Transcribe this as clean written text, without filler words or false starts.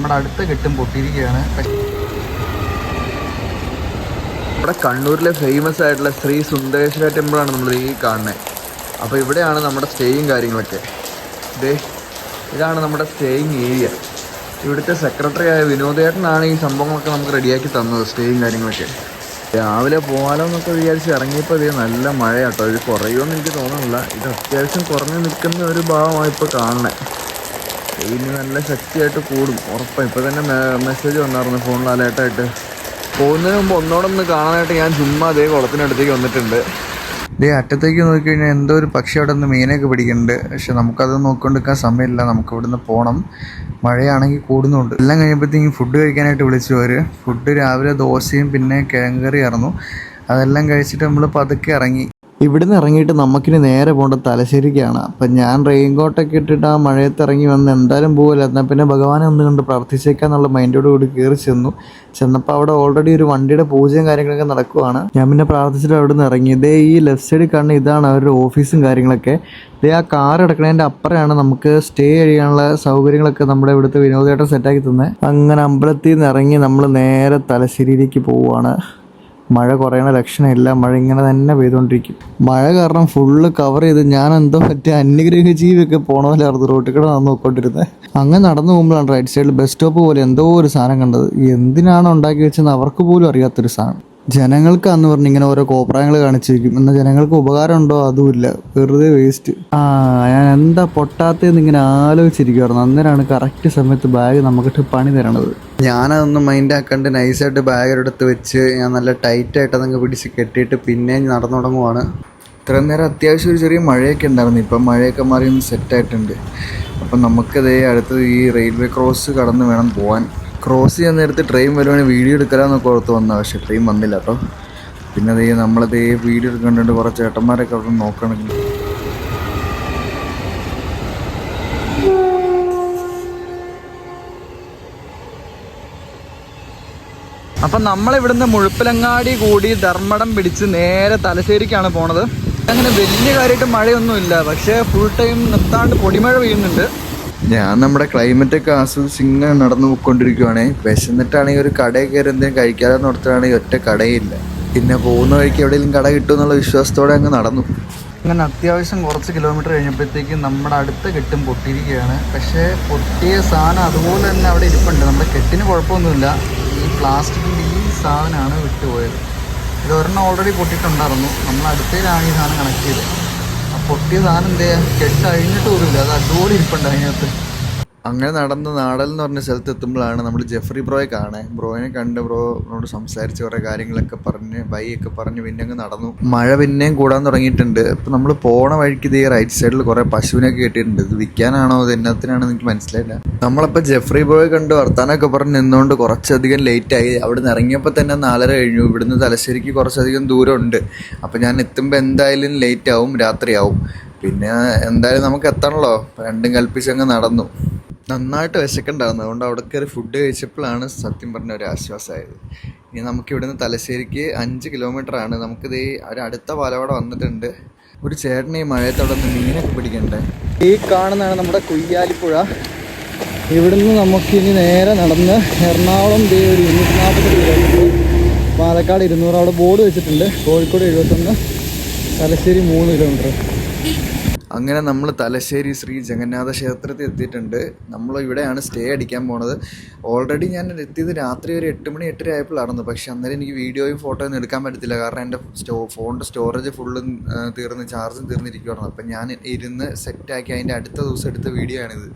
നമ്മുടെ അടുത്ത കെട്ടും പൊട്ടിയിരിക്കുകയാണ്. നമ്മുടെ കണ്ണൂരിലെ ഫേമസ് ആയിട്ടുള്ള ശ്രീ സുന്ദരേശ്വര ടെമ്പിളാണ് നമ്മൾ ഈ കാണുന്നത്. അപ്പോൾ ഇവിടെയാണ് നമ്മുടെ സ്റ്റേയും കാര്യങ്ങളൊക്കെ. ഇതാണ് നമ്മുടെ സ്റ്റേയിങ് ഏരിയ. ഇവിടുത്തെ സെക്രട്ടറി ആയ വിനോദേട്ടനാണ് ഈ സംഭവങ്ങളൊക്കെ നമുക്ക് റെഡിയാക്കി തന്നത്, സ്റ്റേയും കാര്യങ്ങളൊക്കെ. രാവിലെ പോകാലോ എന്നൊക്കെ വിചാരിച്ച് ഇറങ്ങിയപ്പോൾ ഇത് നല്ല മഴയാട്ടോ. ഇത് കുറയുമെന്ന് എനിക്ക് തോന്നുന്നില്ല. ഇത് അത്യാവശ്യം കുറഞ്ഞു നിൽക്കുന്ന ഒരു ഭാവമാണ് ഇപ്പോൾ കാണണേ. ഇനി നല്ല ശക്തിയായിട്ട് കൂടും ഉറപ്പാണ്. ഇപ്പോൾ തന്നെ മെസ്സേജ് വന്നായിരുന്നു ഫോണിൽ അലേർട്ടായിട്ട്. പോകുന്നതിന് മുമ്പ് ഒന്നോടൊന്ന് കാണാനായിട്ട് ഞാൻ ചുമ്മാ അതേ കുളത്തിനടുത്തേക്ക് വന്നിട്ടുണ്ട്. ഇതേ അറ്റത്തേക്ക് നോക്കിക്കഴിഞ്ഞാൽ എന്തോ ഒരു പക്ഷി അവിടെ നിന്ന് മീനൊക്കെ പിടിക്കുന്നുണ്ട്. പക്ഷെ നമുക്കത് നോക്കിക്കൊണ്ടിരിക്കാൻ സമയമില്ല. നമുക്ക് ഇവിടുന്ന് പോകണം. മഴയാണെങ്കിൽ കൂടുന്നുണ്ട്. എല്ലാം കഴിയുമ്പോഴത്തേക്കും ഫുഡ് കഴിക്കാനായിട്ട് വിളിച്ചു അവർ. ഫുഡ് രാവിലെ ദോശയും പിന്നെ കിഴങ്ങ് കറി ആയിരുന്നു. അതെല്ലാം കഴിച്ചിട്ട് നമ്മൾ പതുക്കെ ഇറങ്ങി. ഇവിടുന്ന് ഇറങ്ങിയിട്ട് നമുക്കിനി നേരെ പോകേണ്ടത് തലശ്ശേരിക്കാണ്. അപ്പം ഞാൻ റെയിൻകോട്ടൊക്കെ ഇട്ടിട്ട് ആ മഴയത്ത് ഇറങ്ങി വന്ന് എന്തായാലും പോകില്ല, എന്നാൽ പിന്നെ ഭഗവാനെ ഒന്ന് കണ്ട് പ്രാർത്ഥിച്ചേക്കാന്നുള്ള മൈൻഡോട് കൂടി കയറി ചെന്നപ്പോൾ അവിടെ ഓൾറെഡി ഒരു വണ്ടിയുടെ പൂജയും കാര്യങ്ങളൊക്കെ നടക്കുവാണ്. ഞാൻ പിന്നെ പ്രാർത്ഥിച്ചിട്ട് അവിടെ നിന്ന് ഇറങ്ങി. ഇതേ ഈ ലെഫ്റ്റ് സൈഡിൽ കാണുന്ന ഇതാണ് അവരുടെ ഓഫീസും കാര്യങ്ങളൊക്കെ. ഇതേ ആ കാർ കിടക്കുന്നതിൻ്റെ അപ്പുറമാണ് നമുക്ക് സ്റ്റേ ചെയ്യാനുള്ള സൗകര്യങ്ങളൊക്കെ നമ്മുടെ ഇവിടുത്തെ വിനോദേട്ടൻ സെറ്റാക്കി തന്നെ. അങ്ങനെ അമ്പലത്തിൽ നിന്ന് ഇറങ്ങി നമ്മൾ നേരെ തലശ്ശേരിയിലേക്ക് പോവുകയാണ്. മഴ കുറയണ ലക്ഷണമില്ല. മഴ ഇങ്ങനെ തന്നെ പെയ്തുകൊണ്ടിരിക്കും. മഴ കാരണം ഫുള്ള് കവർ ചെയ്ത് ഞാൻ എന്തോ പറ്റിയ അന്യഗ്രഹ ജീവിയൊക്കെ പോണ പോലെ ആയിരുന്നു റോട്ടിൽ കൂടെ നടന്നു നോക്കിക്കൊണ്ടിരുന്നത്. അങ്ങനെ നടന്നു പോകുമ്പോഴാണ് റൈറ്റ് സൈഡിൽ ബസ് സ്റ്റോപ്പ് പോലെ എന്തോ ഒരു സാധനം കണ്ടത്. എന്തിനാണ് ഉണ്ടാക്കി വെച്ചെന്ന് അവർക്ക് പോലും അറിയാത്തൊരു സാധനം. ജനങ്ങൾക്ക് അന്ന് പറഞ്ഞ് ഇങ്ങനെ ഓരോ കോപ്രായങ്ങൾ കാണിച്ചിരിക്കും. എന്നാൽ ജനങ്ങൾക്ക് ഉപകാരം ഉണ്ടോ അതുമില്ല, വെറുതെ വേസ്റ്റ്. ഞാൻ എന്താ പൊട്ടാത്തതെന്ന് ഇങ്ങനെ ആലോചിച്ചിരിക്കുമായിരുന്നു. അന്നേരമാണ് കറക്റ്റ് സമയത്ത് ബാഗ് നമുക്കിട്ട് പണി തരണത്. ഞാനതൊന്നും മൈൻഡ് ആക്കാണ്ട് നൈസായിട്ട് ബാഗ് എടുത്ത് വെച്ച് ഞാൻ നല്ല ടൈറ്റായിട്ട് അതങ്ങ് പിടിച്ച് കെട്ടിയിട്ട് പിന്നെ നടന്നു തുടങ്ങുവാണ്. ഇത്രയും നേരം അത്യാവശ്യം ഒരു ചെറിയ മഴയൊക്കെ ഉണ്ടായിരുന്നു. ഇപ്പം മഴയൊക്കെ മാറി ഒന്ന് സെറ്റായിട്ടുണ്ട്. അപ്പം നമുക്കതേ അടുത്തത് ഈ റെയിൽവേ ക്രോസ് കടന്ന് വേണം പോകാൻ. ക്രോസ് ചെയ്യാൻ നേരത്ത് ട്രെയിൻ വരുവാണെങ്കിൽ വീഡിയോ എടുക്കലാന്നൊക്കെ ഓർത്ത് വന്നാൽ, പക്ഷേ ട്രെയിൻ വന്നില്ല കേട്ടോ. പിന്നെ അതേ നമ്മളതേ വീഡിയോ എടുക്കേണ്ടതുകൊണ്ട് കുറച്ച് ചേട്ടന്മാരൊക്കെ അവിടെ നോക്കണമെങ്കിൽ. അപ്പം നമ്മളിവിടുന്ന് മുഴുപ്പിലങ്ങാടി കൂടി ധർമ്മടം പിടിച്ച് നേരെ തലശ്ശേരിക്കാണ് പോണത്. അങ്ങനെ വലിയ കാര്യമായിട്ട് മഴയൊന്നുമില്ല, പക്ഷേ ഫുൾ ടൈം നിർത്താണ്ട് പൊടിമഴ പെയ്യുന്നുണ്ട്. ഞാൻ നമ്മുടെ ക്ലൈമറ്റൊക്കെ ആസ്വദിച്ച് ഇങ്ങനെ നടന്നു പോയിക്കൊണ്ടിരിക്കുവാണേ. വിശന്നിട്ടാണെങ്കിൽ ഒരു കടയിൽ കയറി എന്തെങ്കിലും കഴിക്കാതെന്ന് ഓർത്തിട്ടാണെങ്കിൽ ഒറ്റ കടയില്ല. പിന്നെ പോകുന്ന വഴിക്ക് എവിടെയെങ്കിലും കട കിട്ടും എന്നുള്ള വിശ്വാസത്തോടെ അങ്ങ് നടന്നു. അങ്ങനെ അത്യാവശ്യം കുറച്ച് കിലോമീറ്റർ കഴിഞ്ഞപ്പോഴത്തേക്കും നമ്മുടെ അടുത്ത കെട്ടും പൊട്ടിയിരിക്കുകയാണ്. പക്ഷേ പൊട്ടിയ സാധനം അതുപോലെ തന്നെ അവിടെ ഇരിപ്പുണ്ട്. നമ്മുടെ കെട്ടിന് കുഴപ്പമൊന്നുമില്ല. ഈ പ്ലാസ്റ്റിക്കിൻ്റെ ഈ സാധനമാണ് വിട്ടുപോയത്. ഇത് ഒരെണ്ണം ഓൾറെഡി പൊട്ടിയിട്ടുണ്ടായിരുന്നു. നമ്മൾ അടുത്തതിലാണ് ഈ സാധനം കണക്ട് ചെയ്തത്. ആ പൊട്ടിയ സാധനം എന്ത് ചെയ്യാൻ കെട്ട് അഴിഞ്ഞിട്ട് പോലുമില്ല. അത് അടിപൊളി ഇരിപ്പുണ്ട് അതിനകത്ത്. അങ്ങനെ നടന്ന് നാടൽ എന്ന് പറഞ്ഞ സ്ഥലത്ത് എത്തുമ്പോഴാണ് നമ്മൾ ജെഫ്രി ബ്രോയെ കാണാൻ. ബ്രോയിനെ കണ്ട് ബ്രോനോട് സംസാരിച്ച് കുറേ കാര്യങ്ങളൊക്കെ പറഞ്ഞ് ബൈയൊക്കെ പറഞ്ഞ് പിന്നെ അങ്ങ് നടന്നു. മഴ പിന്നെയും കൂടാൻ തുടങ്ങിയിട്ടുണ്ട്. ഇപ്പം നമ്മൾ പോണ വഴിക്ക് ഇതേ റൈറ്റ് സൈഡിൽ കുറേ പശുവിനൊക്കെ കെട്ടിയിട്ടുണ്ട്. ഇത് വിൽക്കാനാണോ അത് എന്നത്തിനാണെന്ന് എനിക്ക് മനസ്സിലായില്ല. നമ്മളപ്പോൾ ജെഫ്രി ബ്രോയെ കണ്ട് വർത്താനമൊക്കെ പറഞ്ഞ് നിന്നുകൊണ്ട് കുറച്ചധികം ലേറ്റായി. അവിടെ നിന്ന് ഇറങ്ങിയപ്പോൾ തന്നെ 4:30 കഴിഞ്ഞു. ഇവിടുന്ന് തലശ്ശേരിക്ക് കുറച്ചധികം ദൂരമുണ്ട്. അപ്പോൾ ഞാൻ എത്തുമ്പോൾ എന്തായാലും ലേറ്റ് ആവും, രാത്രിയാവും. പിന്നെ എന്തായാലും നമുക്ക് എത്തണമല്ലോ. രണ്ടും കൽപ്പിച്ചങ്ങ് നടന്നു. നന്നായിട്ട് വിശക്കുണ്ടായിരുന്നു. അതുകൊണ്ട് അവിടെ കയറി ഫുഡ് കഴിച്ചപ്പോഴാണ് സത്യം പറഞ്ഞ ഒരു ആശ്വാസമായത്. ഇനി നമുക്കിവിടുന്ന് തലശ്ശേരിക്ക് 5 കിലോമീറ്ററാണ്. നമുക്കിത് ഒരു അടുത്ത പാലവിടെ വന്നിട്ടുണ്ട്. ഒരു ചേട്ടന് ഈ മഴയത്തവിടെ നിന്ന് മീനൊക്കെ പിടിക്കണ്ടേ. ഈ കാണുന്നതാണ് നമ്മുടെ കുയ്യാലിപ്പുഴ. ഇവിടുന്ന് നമുക്കിനി നേരെ നടന്ന് എറണാകുളം ഒരു 240 കിലോമീറ്റർ, പാലക്കാട് 200, അവിടെ ബോർഡ് വെച്ചിട്ടുണ്ട്. കോഴിക്കോട് 71, തലശ്ശേരി 3 കിലോമീറ്റർ. അങ്ങനെ നമ്മൾ തലശ്ശേരി ശ്രീ ജഗന്നാഥ ക്ഷേത്രത്തിൽ എത്തിയിട്ടുണ്ട്. നമ്മൾ ഇവിടെയാണ് സ്റ്റേ അടിക്കാൻ പോണത്. ഓൾറെഡി ഞാൻ എത്തിയത് രാത്രി ഒരു 8 മണി 8:30 ആയപ്പോഴായിരുന്നു. പക്ഷെ അന്നേരം എനിക്ക് വീഡിയോയും ഫോട്ടോയും എടുക്കാൻ പറ്റത്തില്ല. കാരണം എൻ്റെ ഫോണിൻ്റെ സ്റ്റോറേജ് ഫുള്ളും ചാർജും തീർന്നിരിക്കുവായിരുന്നു. അപ്പം ഞാൻ ഇരുന്ന് സെറ്റാക്കി അതിൻ്റെ അടുത്ത ദിവസം എടുത്ത വീഡിയോ ആണിത്.